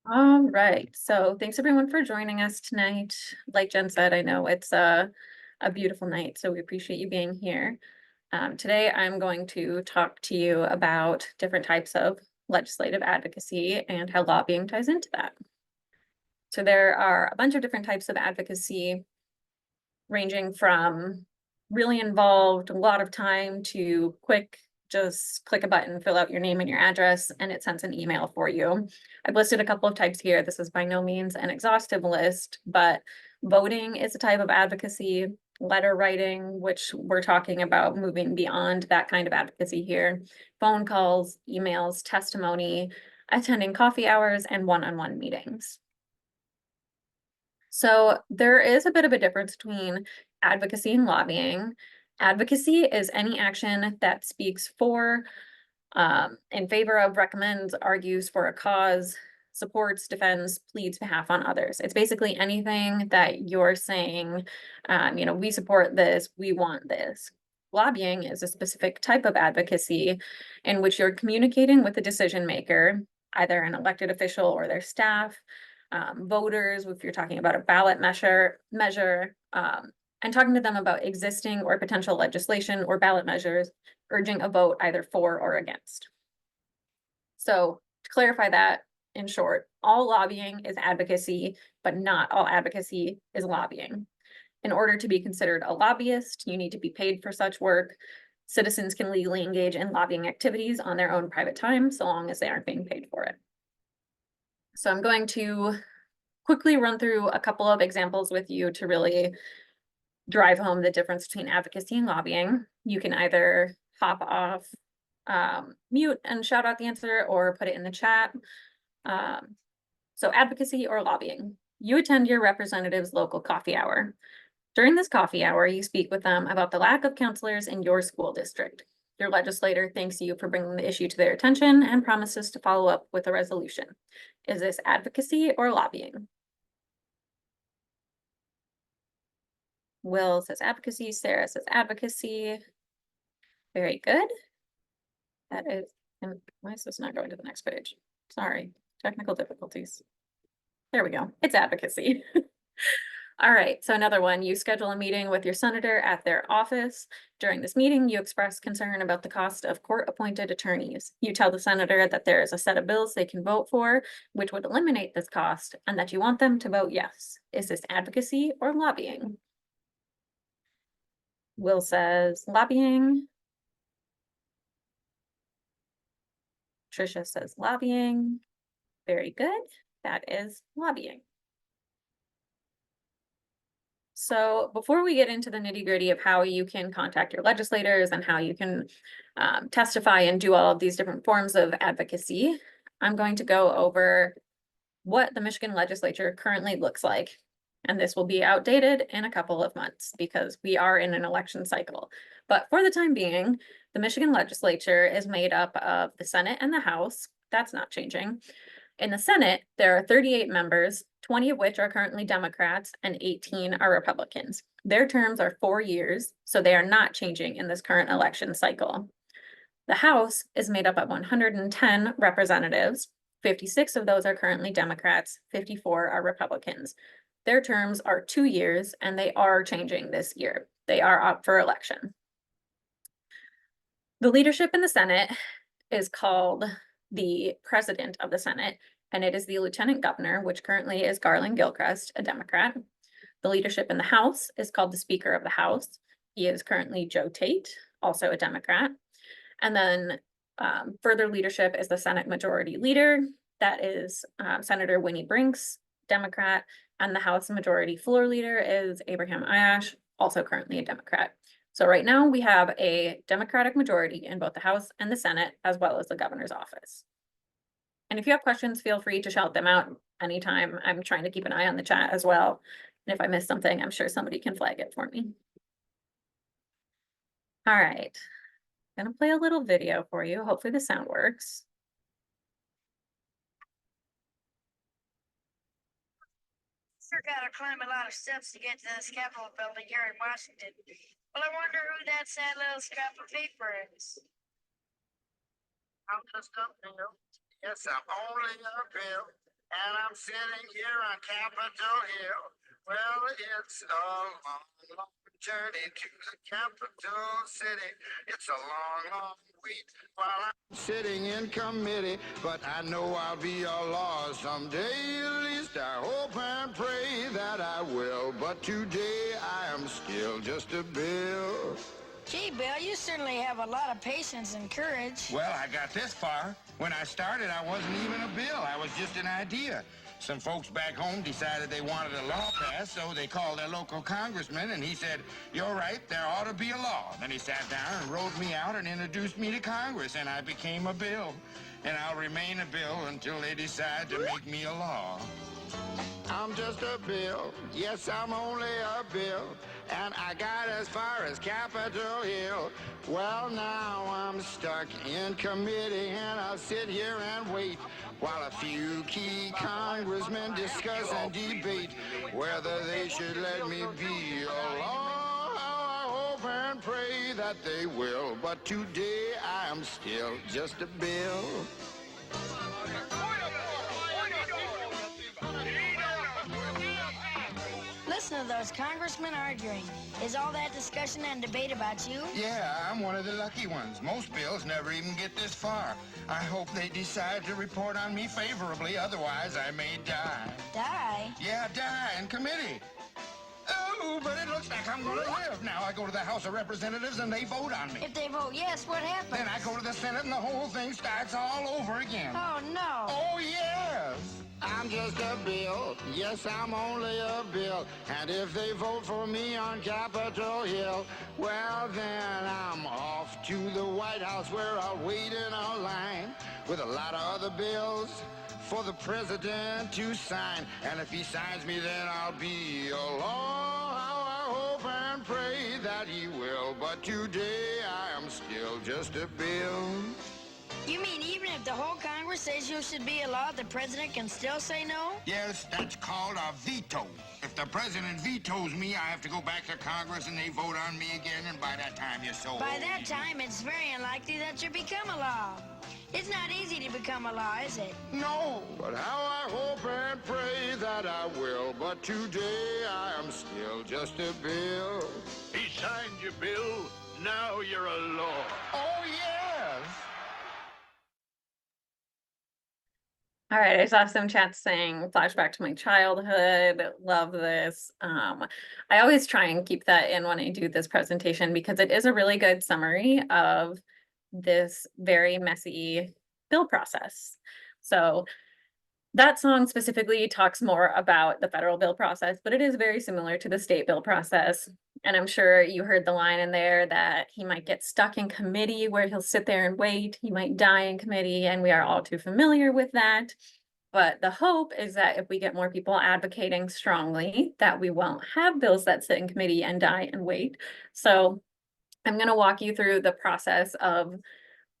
All right, so thanks everyone for joining us tonight. Like Jen said, I know it's a beautiful night, so we appreciate you being here. Today I'm going to talk to you about different types of legislative advocacy and how lobbying ties into that. So there are a bunch of different types of advocacy, ranging from really involved, a lot of time, to quick, just click a button, fill out your name and your address, and it sends an email for you. I've listed a couple of types here. This is by no means an exhaustive list, but voting is a type of advocacy, letter writing, which we're talking about moving beyond that kind of advocacy here, phone calls, emails, testimony, attending coffee hours, and one-on-one meetings. So there is a bit of a difference between advocacy and lobbying. Advocacy is any action that speaks for, in favor of, recommends, argues for a cause, supports, defends, pleads behalf on others. It's basically anything that you're saying, we support this, we want this. Lobbying is a specific type of advocacy in which you're communicating with the decision maker, either an elected official or their staff, voters, if you're talking about a ballot measure, and talking to them about existing or potential legislation or ballot measures, urging a vote either for or against. So to clarify that, in short, all lobbying is advocacy, but not all advocacy is lobbying. In order to be considered a lobbyist, you need to be paid for such work. Citizens can legally engage in lobbying activities on their own private time, so long as they aren't being paid for it. So I'm going to quickly run through a couple of examples with you to really drive home the difference between advocacy and lobbying. You can either hop off mute and shout out the answer or put it in the chat. So advocacy or lobbying. You attend your representative's local coffee hour. During this coffee hour, you speak with them about the lack of counselors in your school district. Your legislator thanks you for bringing the issue to their attention and promises to follow up with a resolution. Is this advocacy or lobbying? Will says advocacy, Sarah says advocacy. Very good. That is, and why is this not going to the next page? Sorry, technical difficulties. There we go. It's advocacy. All right, so another one, you schedule a meeting with your senator at their office. During this meeting, you express concern about the cost of court-appointed attorneys. You tell the senator that there is a set of bills they can vote for, which would eliminate this cost, and that you want them to vote yes. Is this advocacy or lobbying? Will says lobbying. Trisha says lobbying. Very good. That is lobbying. So before we get into the nitty-gritty of how you can contact your legislators and how you can testify and do all of these different forms of advocacy, I'm going to go over what the Michigan legislature currently looks like. And this will be outdated in a couple of months because we are in an election cycle. But for the time being, the Michigan legislature is made up of the Senate and the House. That's not changing. In the Senate, there are 38 members, 20 of which are currently Democrats and 18 are Republicans. Their terms are 4 years, so they are not changing in this current election cycle. The House is made up of 110 representatives. 56 of those are currently Democrats, 54 are Republicans. Their terms are 2 years and they are changing this year. They are up for election. The leadership in the Senate is called the President of the Senate, and it is the Lieutenant Governor, which currently is Garland Gilchrist, a Democrat. The leadership in the House is called the Speaker of the House. He is currently Joe Tate, also a Democrat. And then further leadership is the Senate Majority Leader. That is Senator Winnie Brinks, Democrat. And the House Majority Floor Leader is Abraham Ayash, also currently a Democrat. So right now we have a Democratic majority in both the House and the Senate, as well as the governor's office. And if you have questions, feel free to shout them out anytime. I'm trying to keep an eye on the chat as well. And if I miss something, I'm sure somebody can flag it for me. All right, I'm gonna play a little video for you. Hopefully the sound works. Sure gotta climb a lot of steps to get to this Capitol building here in Washington. Well, I wonder who that sad little scrap of paper is. I'm just up, you know. Yes, I'm only a bill. and I'm sitting here on Capitol Hill. Well, it's a long, long journey to the capital city. It's a long, long wait while I'm sitting in committee, but I know I'll be a law someday. At least I hope and pray that I will. But today I am still just a bill. Gee, Bill, you certainly have a lot of patience and courage. Well, I got this far. When I started, I wasn't even a bill. I was just an idea. Some folks back home decided they wanted a law passed, so they called their local congressman, and he said, "You're right, there ought to be a law." Then he sat down and wrote me out and introduced me to Congress, and I became a bill. And I'll remain a bill until they decide to make me a law. I'm just a bill. Yes, I'm only a bill. And I got as far as Capitol Hill. Well, now I'm stuck in committee, and I'll sit here and wait while a few key congressmen discuss and debate whether they should let me be a law. I hope and pray that they will. But today I am still just a bill. Listen to those congressmen arguing. Is all that discussion and debate about you? Yeah, I'm one of the lucky ones. Most bills never even get this far. I hope they decide to report on me favorably, otherwise I may die. Die? Yeah, die in committee. Oh, but it looks like I'm gonna live. Now I go to the House of Representatives and they vote on me. If they vote yes, what happens? Then I go to the Senate and the whole thing starts all over again. Oh, no. Oh, yes. I'm just a bill. Yes, I'm only a bill. And if they vote for me on Capitol Hill, well, then I'm off to the White House where I'll wait in a line with a lot of other bills for the president to sign. And if he signs me, then I'll be a law. How I hope and pray that he will. But today I am still just a bill. You mean even if the whole Congress says you should be a law, the president can still say no? Yes, that's called a veto. If the president vetoes me, I have to go back to Congress and they vote on me again, and by that time you're so By that time, it's very unlikely that you become a law. It's not easy to become a law, is it? No, but how I hope and pray that I will. But today I am still just a bill. He signed your bill. Now you're a law. Oh, yes. All right, I saw some chats saying flashback to my childhood. Love this. I always try and keep that in when I do this presentation because it is a really good summary of this very messy bill process. So that song specifically talks more about the federal bill process, but it is very similar to the state bill process. And I'm sure you heard the line in there that he might get stuck in committee where he'll sit there and wait. He might die in committee, and we are all too familiar with that. But the hope is that if we get more people advocating strongly, that we won't have bills that sit in committee and die and wait. So I'm going to walk you through the process of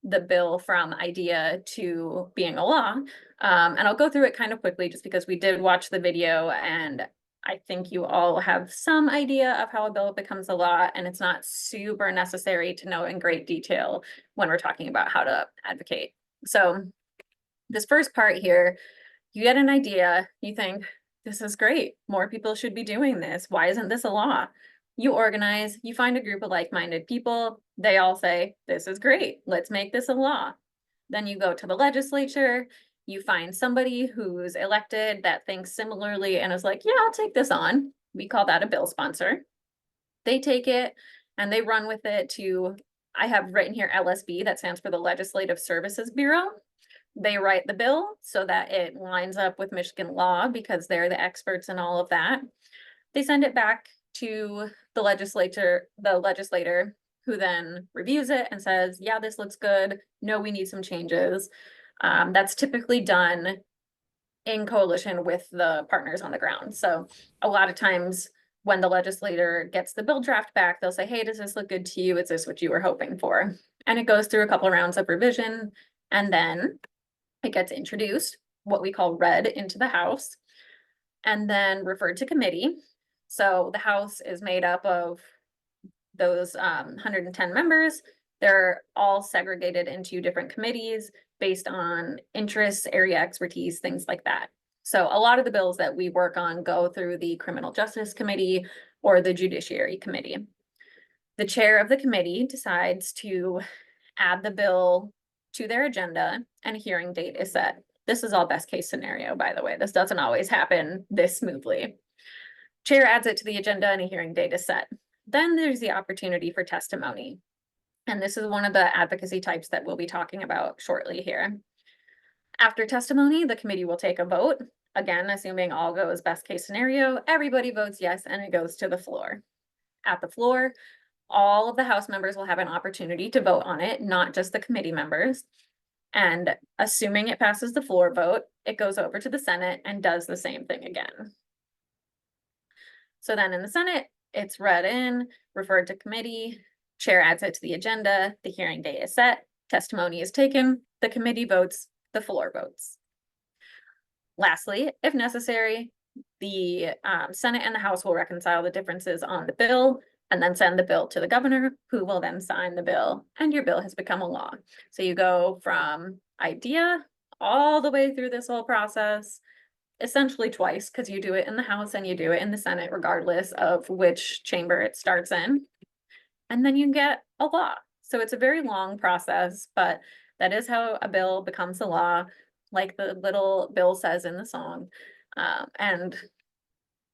the bill from idea to being a law. And I'll go through it kind of quickly just because we did watch the video and I think you all have some idea of how a bill becomes a law, and it's not super necessary to know in great detail when we're talking about how to advocate. So this first part here, you get an idea, you think, this is great, more people should be doing this. Why isn't this a law? You organize, you find a group of like-minded people, they all say, this is great, let's make this a law. Then you go to the legislature, you find somebody who's elected that thinks similarly and is like, yeah, I'll take this on. We call that a bill sponsor. They take it and they run with it to, I have written here LSB, that stands for the Legislative Services Bureau. They write the bill so that it lines up with Michigan law because they're the experts in all of that. They send it back to the legislator who then reviews it and says, yeah, this looks good. No, we need some changes. That's typically done in coalition with the partners on the ground. So a lot of times when the legislator gets the bill draft back, they'll say, hey, does this look good to you? Is this what you were hoping for? And it goes through a couple of rounds of revision, and then it gets introduced, what we call read into the House, and then referred to committee. So the House is made up of those 110 members. They're all segregated into different committees based on interests, area expertise, things like that. So a lot of the bills that we work on go through the Criminal Justice Committee or the Judiciary Committee. The chair of the committee decides to add the bill to their agenda and a hearing date is set. This is all best case scenario, by the way. This doesn't always happen this smoothly. Chair adds it to the agenda and a hearing date is set. Then there's the opportunity for testimony. And this is one of the advocacy types that we'll be talking about shortly here. After testimony, the committee will take a vote. Again, assuming all goes best case scenario, everybody votes yes, and it goes to the floor. At the floor, all of the House members will have an opportunity to vote on it, not just the committee members. And assuming it passes the floor vote, it goes over to the Senate and does the same thing again. So then in the Senate, it's read in, referred to committee, chair adds it to the agenda, the hearing date is set, testimony is taken, the committee votes, the floor votes. Lastly, if necessary, the Senate and the House will reconcile the differences on the bill and then send the bill to the governor, who will then sign the bill, and your bill has become a law. So you go from idea all the way through this whole process, essentially twice, because you do it in the House and you do it in the Senate, regardless of which chamber it starts in. And then you get a law. So it's a very long process, but that is how a bill becomes a law, like the little bill says in the song. And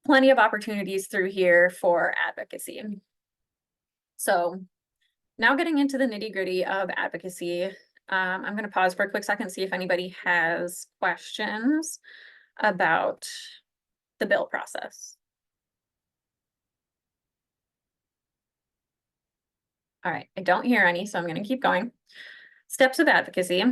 plenty of opportunities through here for advocacy. So now getting into the nitty-gritty of advocacy, I'm going to pause for a quick second, see if anybody has questions about the bill process. All right, I don't hear any, so I'm going to keep going. Steps of advocacy.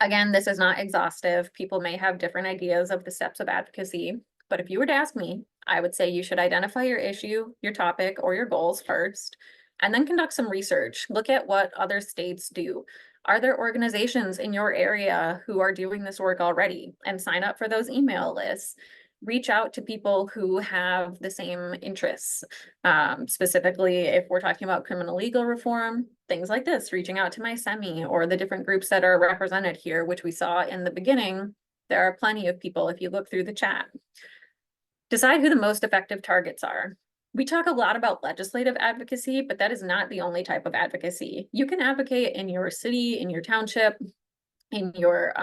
Again, this is not exhaustive. People may have different ideas of the steps of advocacy, but if you were to ask me, I would say you should identify your issue, your topic, or your goals first, and then conduct some research. Look at what other states do. Are there organizations in your area who are doing this work already? And sign up for those email lists. Reach out to people who have the same interests. Specifically, if we're talking about criminal legal reform, things like this, reaching out to MI-CEMI or the different groups that are represented here, which we saw in the beginning. There are plenty of people if you look through the chat. Decide who the most effective targets are. We talk a lot about legislative advocacy, but that is not the only type of advocacy. You can advocate in your city, in your township, in your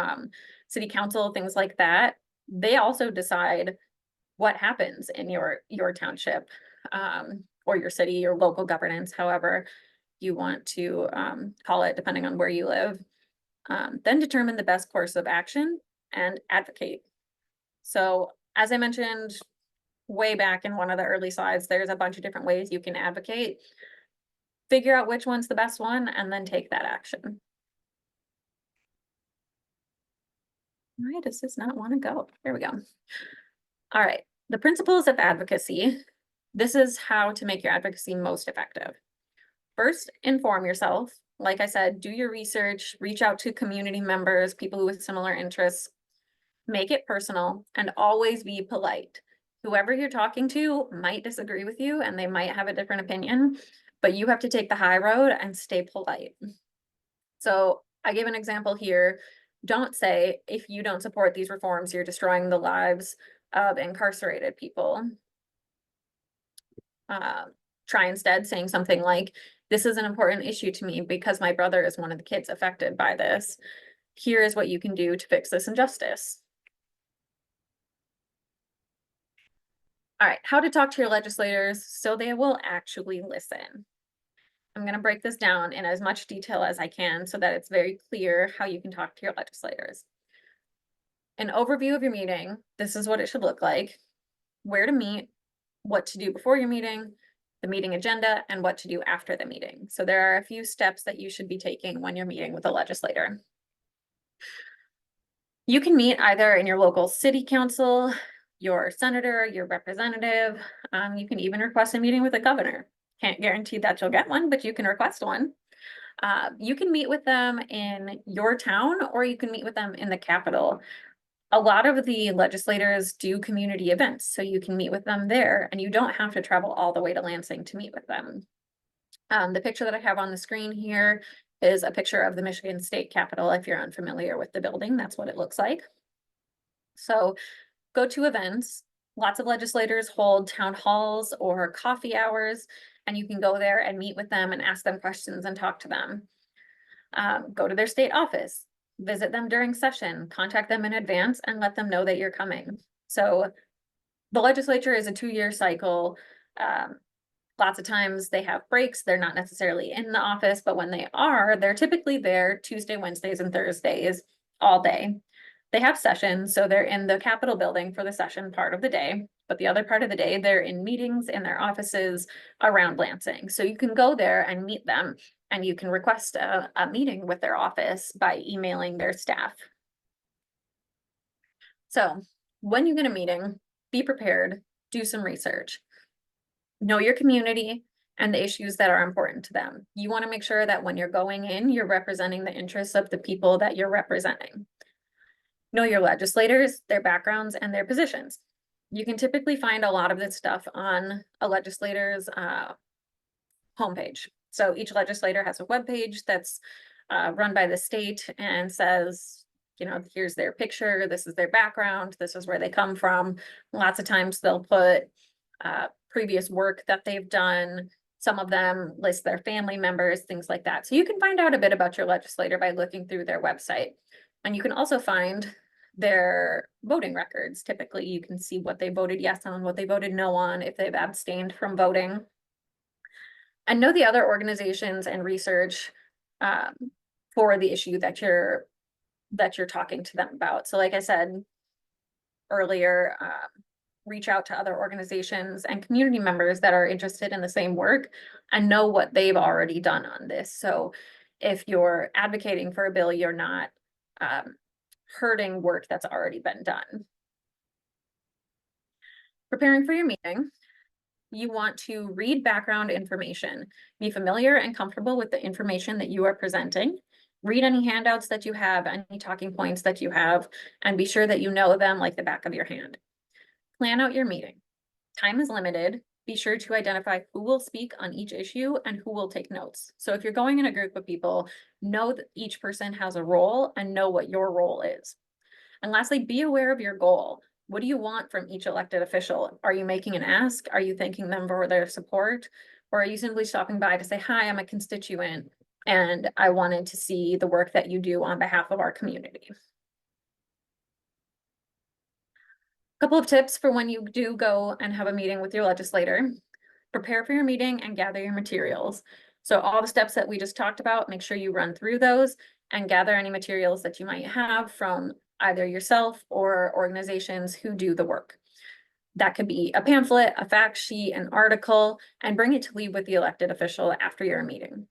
city council, things like that. They also decide what happens in your township or your city, your local governance, however you want to call it, depending on where you live. Then determine the best course of action and advocate. So as I mentioned way back in one of the early slides, there's a bunch of different ways you can advocate. Figure out which one's the best one and then take that action. Why does this not want to go? There we go. All right, the principles of advocacy. This is how to make your advocacy most effective. First, inform yourself. Like I said, do your research, reach out to community members, people with similar interests. Make it personal and always be polite. Whoever you're talking to might disagree with you and they might have a different opinion, but you have to take the high road and stay polite. So I gave an example here. Don't say, if you don't support these reforms, you're destroying the lives of incarcerated people. Try instead saying something like, this is an important issue to me because my brother is one of the kids affected by this. Here is what you can do to fix this injustice. All right, how to talk to your legislators so they will actually listen. I'm going to break this down in as much detail as I can so that it's very clear how you can talk to your legislators. An overview of your meeting, this is what it should look like. Where to meet, what to do before your meeting, the meeting agenda, and what to do after the meeting. So there are a few steps that you should be taking when you're meeting with a legislator. You can meet either in your local city council, your senator, your representative. You can even request a meeting with the governor. Can't guarantee that you'll get one, but you can request one. You can meet with them in your town or you can meet with them in the Capitol. A lot of the legislators do community events, so you can meet with them there and you don't have to travel all the way to Lansing to meet with them. The picture that I have on the screen here is a picture of the Michigan State Capitol. If you're unfamiliar with the building, that's what it looks like. So go to events. Lots of legislators hold town halls or coffee hours, and you can go there and meet with them and ask them questions and talk to them. Go to their state office, visit them during session, contact them in advance and let them know that you're coming. So the legislature is a 2-year cycle. Lots of times they have breaks. They're not necessarily in the office, but when they are, they're typically there Tuesday, Wednesdays, and Thursdays all day. They have sessions, so they're in the Capitol building for the session part of the day, but the other part of the day, they're in meetings in their offices around Lansing. So you can go there and meet them, and you can request a meeting with their office by emailing their staff. So when you get a meeting, be prepared, do some research. Know your community and the issues that are important to them. You want to make sure that when you're going in, you're representing the interests of the people that you're representing. Know your legislators, their backgrounds, and their positions. You can typically find a lot of this stuff on a legislator's homepage. So each legislator has a webpage that's run by the state and says, you know, here's their picture, this is their background, this is where they come from. Lots of times they'll put previous work that they've done. Some of them list their family members, things like that. So you can find out a bit about your legislator by looking through their website. And you can also find their voting records. Typically, you can see what they voted yes on, what they voted no on, if they've abstained from voting. And know the other organizations and research for the issue that you're talking to them about. So like I said earlier, reach out to other organizations and community members that are interested in the same work and know what they've already done on this. So if you're advocating for a bill, you're not hurting work that's already been done. Preparing for your meeting, you want to read background information. Be familiar and comfortable with the information that you are presenting. Read any handouts that you have, any talking points that you have, and be sure that you know them like the back of your hand. Plan out your meeting. Time is limited. Be sure to identify who will speak on each issue and who will take notes. So if you're going in a group of people, know that each person has a role and know what your role is. And lastly, be aware of your goal. What do you want from each elected official? Are you making an ask? Are you thanking them for their support? Or are you simply stopping by to say, hi, I'm a constituent and I wanted to see the work that you do on behalf of our community? Couple of tips for when you do go and have a meeting with your legislator. Prepare for your meeting and gather your materials. So all the steps that we just talked about, make sure you run through those and gather any materials that you might have from either yourself or organizations who do the work. That could be a pamphlet, a fact sheet, an article, and bring it to leave with the elected official after your meeting.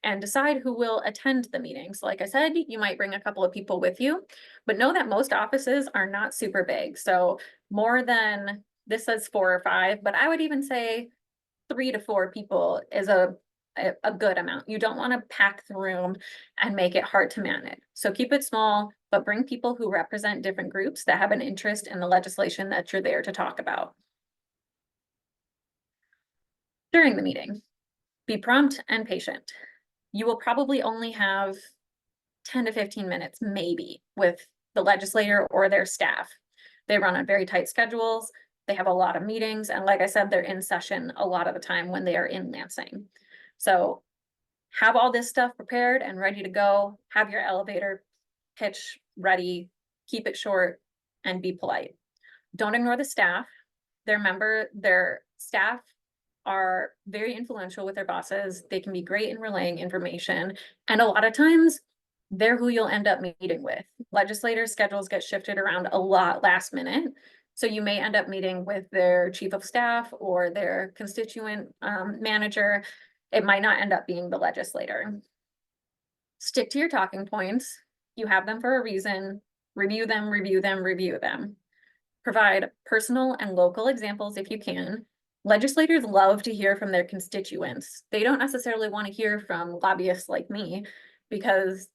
And decide who will attend the meetings. Like I said, you might bring a couple of people with you, but know that most offices are not super big. So more than, this says 4 or 5, but I would even say 3 to 4 people is a good amount. You don't want to pack the room and make it hard to manage. So keep it small, but bring people who represent different groups that have an interest in the legislation that you're there to talk about. During the meeting, be prompt and patient. You will probably only have 10 to 15 minutes, maybe, with the legislator or their staff. They run on very tight schedules. They have a lot of meetings. And like I said, they're in session a lot of the time when they are in Lansing. So have all this stuff prepared and ready to go. Have your elevator pitch ready. Keep it short and be polite. Don't ignore the staff. Their staff are very influential with their bosses. They can be great in relaying information. And a lot of times they're who you'll end up meeting with. Legislators' schedules get shifted around a lot last minute. So you may end up meeting with their chief of staff or their constituent manager. It might not end up being the legislator. Stick to your talking points. You have them for a reason. Review them, review them, review them. Provide personal and local examples if you can. Legislators love to hear from their constituents. They don't necessarily want to hear from lobbyists like me because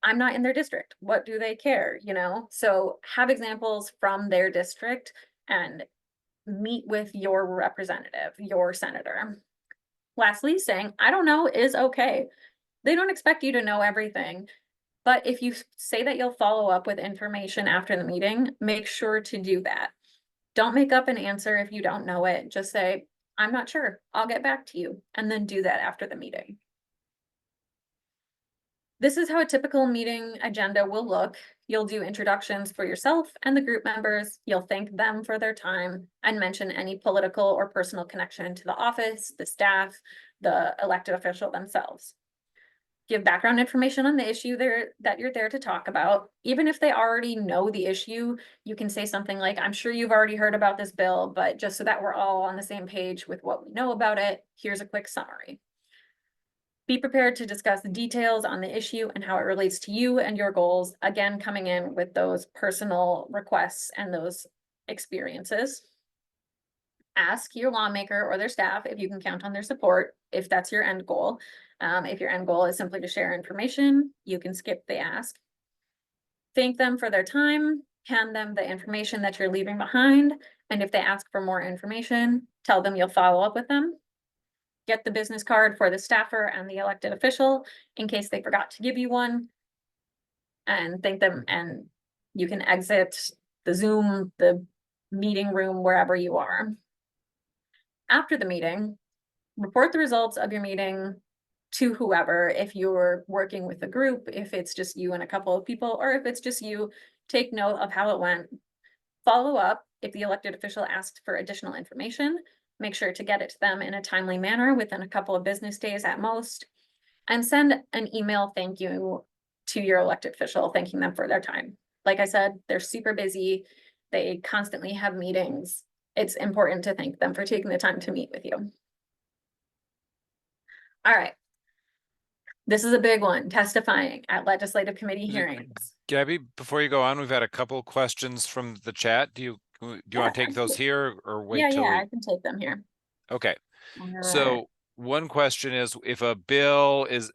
I'm not in their district. What do they care, you know? So have examples from their district and meet with your representative, your senator. Lastly, saying, I don't know is okay. They don't expect you to know everything, But if you say that you'll follow up with information after the meeting, make sure to do that. Don't make up an answer if you don't know it. Just say, I'm not sure. I'll get back to you. And then do that after the meeting. This is how a typical meeting agenda will look. You'll do introductions for yourself and the group members. You'll thank them for their time and mention any political or personal connection to the office, the staff, the elected official themselves. Give background information on the issue that you're there to talk about. Even if they already know the issue, you can say something like, I'm sure you've already heard about this bill, but just so that we're all on the same page with what we know about it, here's a quick summary. Be prepared to discuss the details on the issue and how it relates to you and your goals, again, coming in with those personal requests and those experiences. Ask your lawmaker or their staff if you can count on their support, if that's your end goal. If your end goal is simply to share information, you can skip the ask. Thank them for their time, hand them the information that you're leaving behind, and if they ask for more information, tell them you'll follow up with them. Get the business card for the staffer and the elected official in case they forgot to give you one. And thank them, and you can exit the Zoom, the meeting room, wherever you are. After the meeting, report the results of your meeting to whoever. If you're working with a group, if it's just you and a couple of people, or if it's just you, take note of how it went. Follow up if the elected official asked for additional information. Make sure to get it to them in a timely manner within a couple of business days at most. And send an email thank you to your elected official, thanking them for their time. Like I said, they're super busy. They constantly have meetings. It's important to thank them for taking the time to meet with you. All right. This is a big one, testifying at legislative committee hearings. Gabby, before you go on, we've had a couple questions from the chat. Do you want to take those here or wait till I can take them here. Okay. All right. So one question is, if a bill is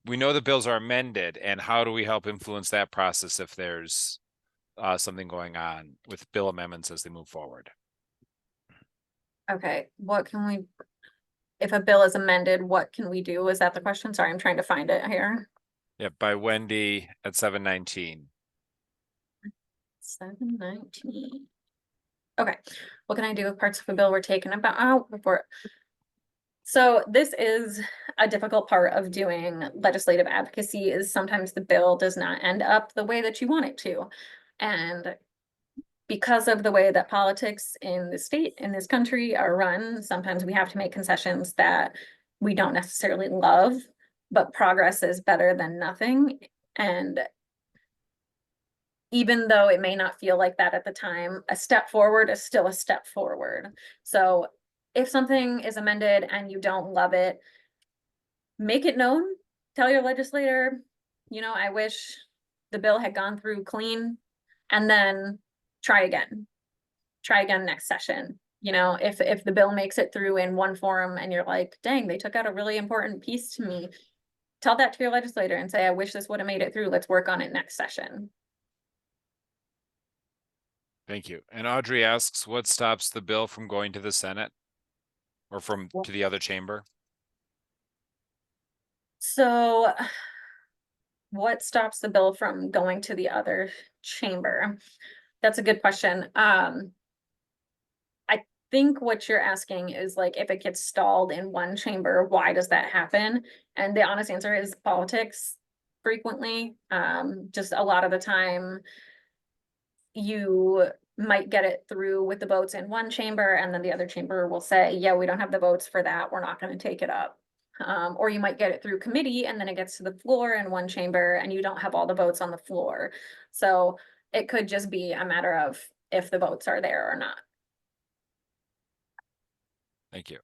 we know the bills are amended, and how do we help influence that process if there's something going on with bill amendments as they move forward? Okay, what can we, if a bill is amended, what can we do? Is that the question? Sorry, I'm trying to find it here. Yeah, by Wendy at 7:19. 7:19. Okay, what can I do if parts of a bill were taken out before? So this is a difficult part of doing legislative advocacy, is sometimes the bill does not end up the way that you want it to. And because of the way that politics in the state, in this country are run, sometimes we have to make concessions that we don't necessarily love, but progress is better than nothing. And even though it may not feel like that at the time, a step forward is still a step forward. So if something is amended and you don't love it, make it known, tell your legislator, I wish the bill had gone through clean, and then try again next session. If the bill makes it through in one forum and you're like, dang, they took out a really important piece to me, tell that to your legislator and say, I wish this would have made it through. Let's work on it next session. Thank you. And Audrey asks, what stops the bill from going to the Senate or to the other chamber? So what stops the bill from going to the other chamber? That's a good question. I think what you're asking is like, if it gets stalled in one chamber, why does that happen? And the honest answer is politics frequently. Just a lot of the time, you might get it through with the votes in one chamber, and then the other chamber will say, yeah, we don't have the votes for that. We're not going to take it up. Or you might get it through committee and then it gets to the floor in one chamber and you don't have all the votes on the floor. So it could just be a matter of if the votes are there or not. Thank you.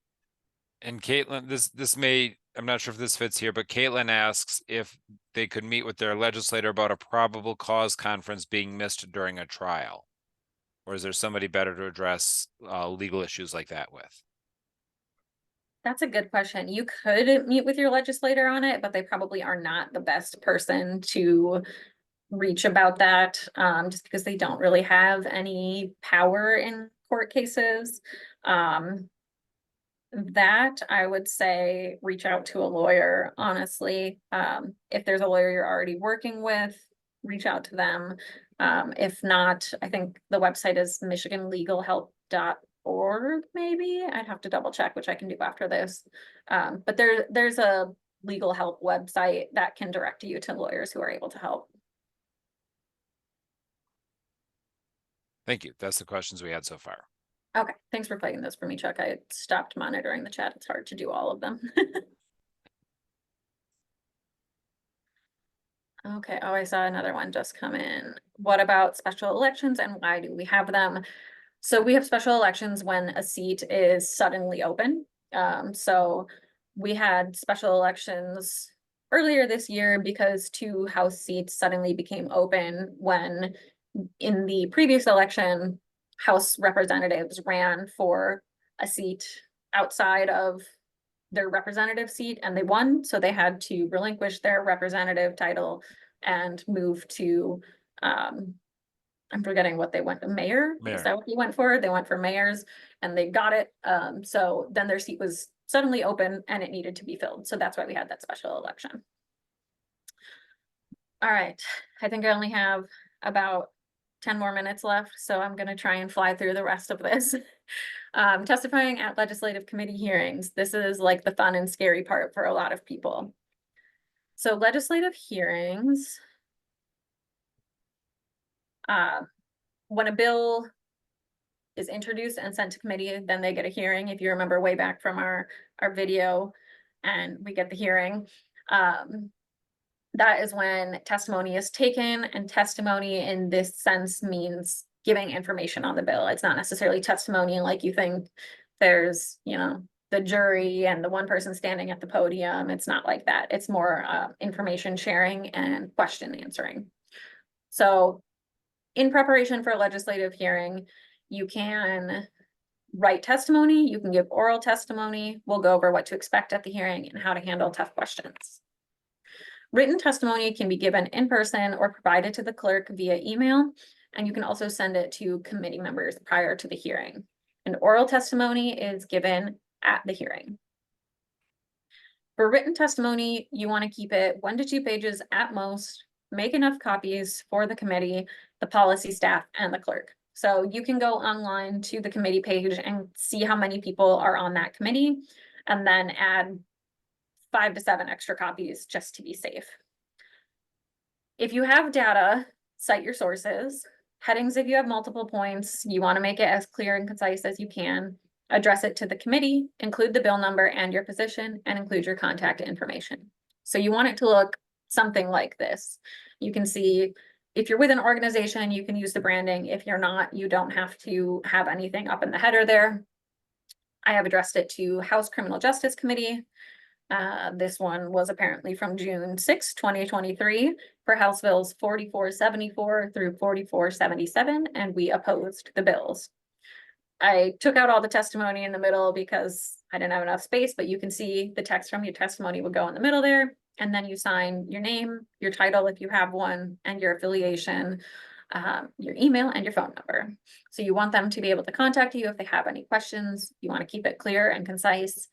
And Caitlin, I'm not sure if this fits here, but Caitlin asks if they could meet with their legislator about a probable cause conference being missed during a trial. Or is there somebody better to address legal issues like that with? That's a good question. You could meet with your legislator on it, but they probably are not the best person to reach about that, just because they don't really have any power in court cases. that, I would say reach out to a lawyer, honestly. If there's a lawyer you're already working with, reach out to them. If not, I think the website is michiganlegalhelp.org, maybe. I'd have to double check, which I can do after this. But there's a legal help website that can direct you to lawyers who are able to help. Thank you. That's the questions we had so far. Okay, thanks for flagging this for me, Chuck. I stopped monitoring the chat. It's hard to do all of them. Okay, oh, I saw another one just come in. What about special elections and why do we have them? So we have special elections when a seat is suddenly open. So we had special elections earlier this year because 2 House seats suddenly became open when in the previous election, House representatives ran for a seat outside of their representative seat and they won, so they had to relinquish their representative title and move to I'm forgetting what they went to, mayor? Mayor. Is that what they went for? They went for mayors and they got it. So then their seat was suddenly open and it needed to be filled. So that's why we had that special election. All right, I think I only have about 10 more minutes left, so I'm gonna try and fly through the rest of this. Testifying at legislative committee hearings. This is like the fun and scary part for a lot of people. So legislative hearings. When a bill is introduced and sent to committee, then they get a hearing. If you remember way back from our video and we get the hearing. That is when testimony is taken, and testimony in this sense means giving information on the bill. It's not necessarily testimony like you think there's, you know, the jury and the one person standing at the podium. It's not like that. It's more information sharing and question answering. So in preparation for a legislative hearing, you can write testimony, you can give oral testimony. We'll go over what to expect at the hearing and how to handle tough questions. Written testimony can be given in person or provided to the clerk via email, and you can also send it to committee members prior to the hearing. An oral testimony is given at the hearing. For written testimony, you want to keep it 1 to 2 pages at most, make enough copies for the committee, the policy staff, and the clerk. So you can go online to the committee page and see how many people are on that committee, and then add 5 to 7 extra copies just to be safe. If you have data, cite your sources. Headings, if you have multiple points, you want to make it as clear and concise as you can. Address it to the committee, include the bill number and your position, and include your contact information. So you want it to look something like this. You can see if you're with an organization, you can use the branding. If you're not, you don't have to have anything up in the header there. I have addressed it to House Criminal Justice Committee. This one was apparently from June 6, 2023 for House Bills 4474 through 4477, and we opposed the bills. I took out all the testimony in the middle because I didn't have enough space, but you can see the text from your testimony would go in the middle there, and then you sign your name, your title if you have one, and your affiliation, your email, and your phone number. So you want them to be able to contact you if they have any questions. You want to keep it clear and concise,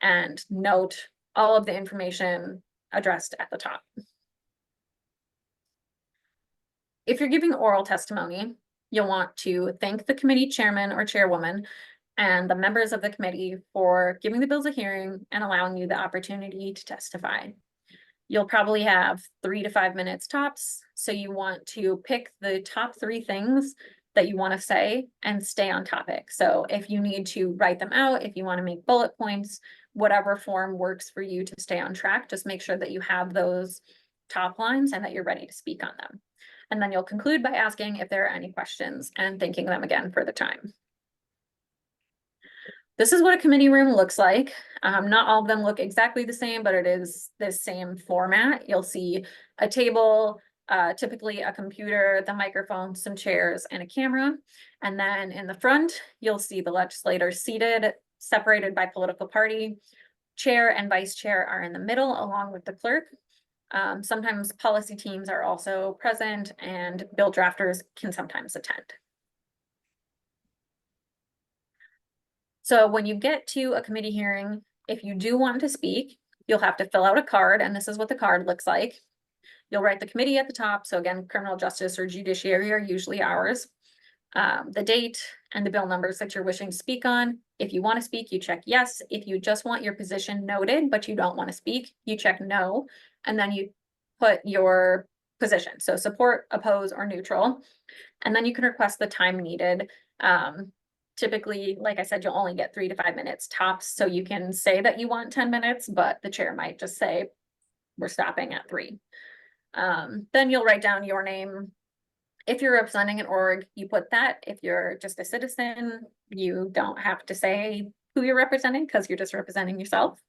and note all of the information addressed at the top. If you're giving oral testimony, you'll want to thank the committee chairman or chairwoman and the members of the committee for giving the bills a hearing and allowing you the opportunity to testify. You'll probably have 3 to 5 minutes tops, so you want to pick the top 3 things that you want to say and stay on topic. So if you need to write them out, if you want to make bullet points, whatever form works for you to stay on track, just make sure that you have those top lines and that you're ready to speak on them. And then you'll conclude by asking if there are any questions and thanking them again for the time. This is what a committee room looks like. Not all of them look exactly the same, but it is the same format. You'll see a table, typically a computer, the microphone, some chairs, and a camera. And then in the front, you'll see the legislators seated, separated by political party. Chair and vice chair are in the middle, along with the clerk. Sometimes policy teams are also present, and bill drafters can sometimes attend. So when you get to a committee hearing, if you do want to speak, you'll have to fill out a card, and this is what the card looks like. You'll write the committee at the top. So again, criminal justice or judiciary are usually ours. The date and the bill numbers that you're wishing to speak on. If you want to speak, you check yes. If you just want your position noted, but you don't want to speak, you check no. And then you put your position. So support, oppose, or neutral. And then you can request the time needed. Typically, like I said, you'll only get 3 to 5 minutes tops. So you can say that you want 10 minutes, but the chair might just say, we're stopping at 3. Then you'll write down your name. If you're representing an org, you put that. If you're just a citizen, you don't have to say who you're representing because you're just representing yourself.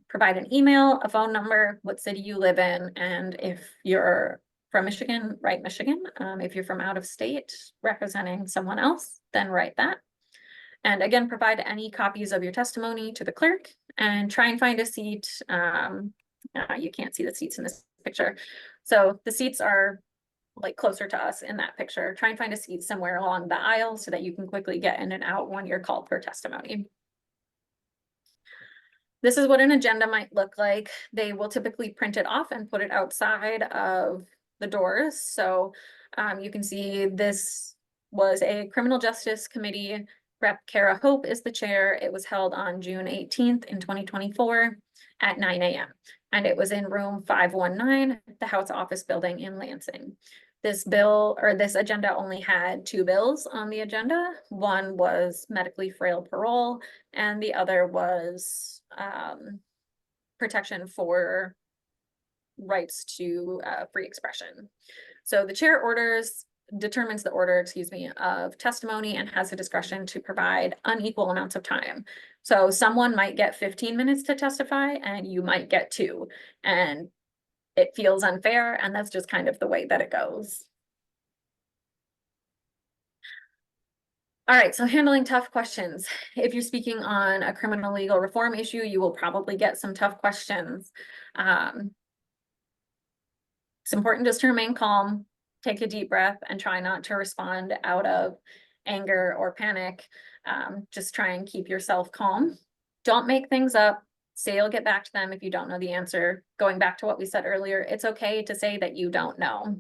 Provide an email, a phone number, what city you live in, and if you're from Michigan, write Michigan. If you're from out of state representing someone else, then write that. And again, provide any copies of your testimony to the clerk and try and find a seat. You can't see the seats in this picture. So the seats are like closer to us in that picture. Try and find a seat somewhere along the aisle so that you can quickly get in and out when you're called for testimony. This is what an agenda might look like. They will typically print it off and put it outside of the doors. So you can see this was a criminal justice committee. Rep. Kara Hope is the chair. It was held on June 18th in 2024 at 9 a.m. And it was in room 519, the House Office Building in Lansing. This bill or this agenda only had 2 bills on the agenda. One was medically frail parole, and the other was protection for rights to free expression. So the chair determines the order, of testimony and has the discretion to provide unequal amounts of time. So someone might get 15 minutes to testify and you might get 2, and it feels unfair, and that's just kind of the way that it goes. All right, so handling tough questions. If you're speaking on a criminal legal reform issue, you will probably get some tough questions. It's important just to remain calm, take a deep breath, and try not to respond out of anger or panic. Just try and keep yourself calm. Don't make things up. Say you'll get back to them if you don't know the answer. Going back to what we said earlier, it's okay to say that you don't know.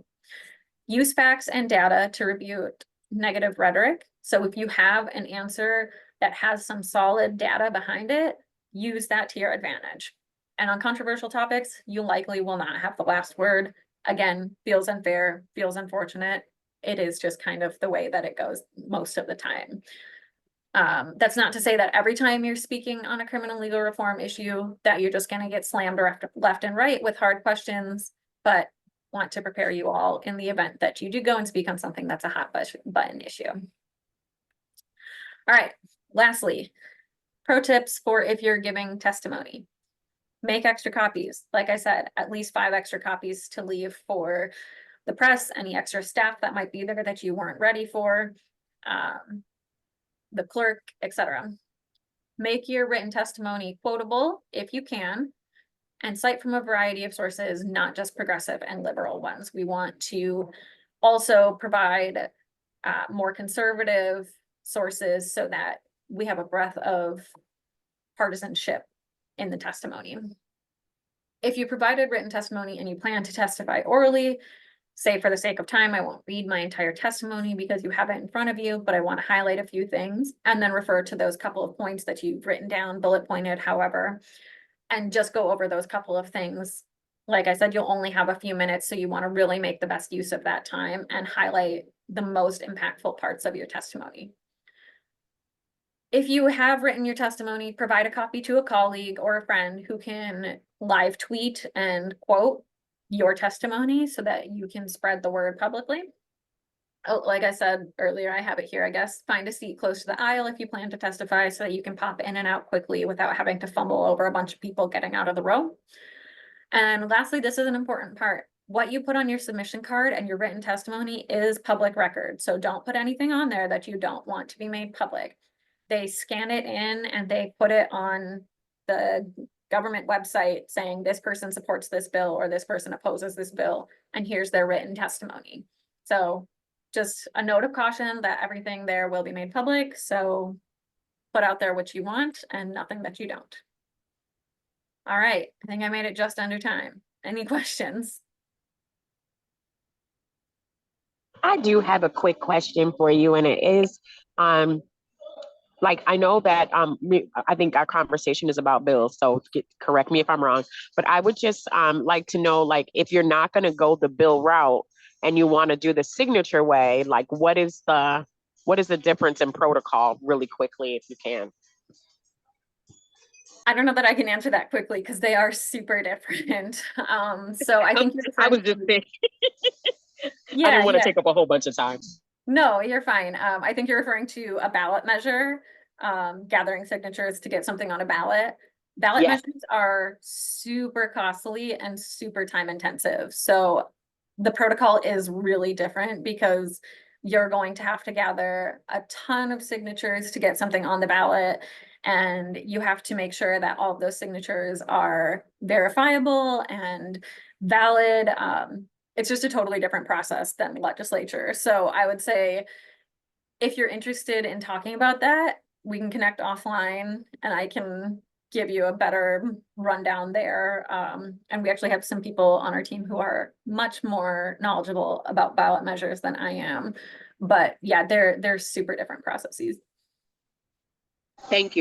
Use facts and data to refute negative rhetoric. So if you have an answer that has some solid data behind it, use that to your advantage. And on controversial topics, you likely will not have the last word. Again, feels unfair, feels unfortunate. It is just kind of the way that it goes most of the time. That's not to say that every time you're speaking on a criminal legal reform issue that you're just going to get slammed left and right with hard questions, but want to prepare you all in the event that you do go and speak on something that's a hot button issue. All right, lastly, pro tips for if you're giving testimony. Make extra copies. Like I said, at least 5 extra copies to leave for the press, any extra staff that might be there that you weren't ready for, the clerk, etc. Make your written testimony quotable if you can, and cite from a variety of sources, not just progressive and liberal ones. We want to also provide more conservative sources so that we have a breadth of partisanship in the testimony. If you provided written testimony and you plan to testify orally, say for the sake of time, I won't read my entire testimony because you have it in front of you, but I want to highlight a few things and then refer to those couple of points that you've written down, bullet pointed, however, and just go over those couple of things. Like I said, you'll only have a few minutes, so you want to really make the best use of that time and highlight the most impactful parts of your testimony. If you have written your testimony, provide a copy to a colleague or a friend who can live tweet and quote your testimony so that you can spread the word publicly. Oh, like I said earlier, I have it here, I guess. Find a seat close to the aisle if you plan to testify so that you can pop in and out quickly without having to fumble over a bunch of people getting out of the row. And lastly, this is an important part. What you put on your submission card and your written testimony is public record. So don't put anything on there that you don't want to be made public. They scan it in and they put it on the government website saying this person supports this bill or this person opposes this bill, and here's their written testimony. So just a note of caution that everything there will be made public. So put out there what you want and nothing that you don't. All right, I think I made it just under time. Any questions? I do have a quick question for you, and it is, like, I know that I think our conversation is about bills, so correct me if I'm wrong, but I would just like to know, like, if you're not going to go the bill route and you want to do the signature way, like, what is the difference in protocol, really quickly, if you can? I don't know that I can answer that quickly because they are super different. So I think you're I was referring just to, thinking, I yeah, didn't want to yeah. take up a whole bunch of time. No, you're fine. I think you're referring to a ballot measure, gathering signatures to get something on a ballot. Ballot Yes. measures are super costly and super time intensive. So the protocol is really different because you're going to have to gather a ton of signatures to get something on the ballot. And you have to make sure that all of those signatures are verifiable and valid. It's just a totally different process than legislature. So I would say if you're interested in talking about that, we can connect offline and I can give you a better rundown there. And we actually have some people on our team who are much more knowledgeable about ballot measures than I am. But yeah, they're super different processes. Thank you.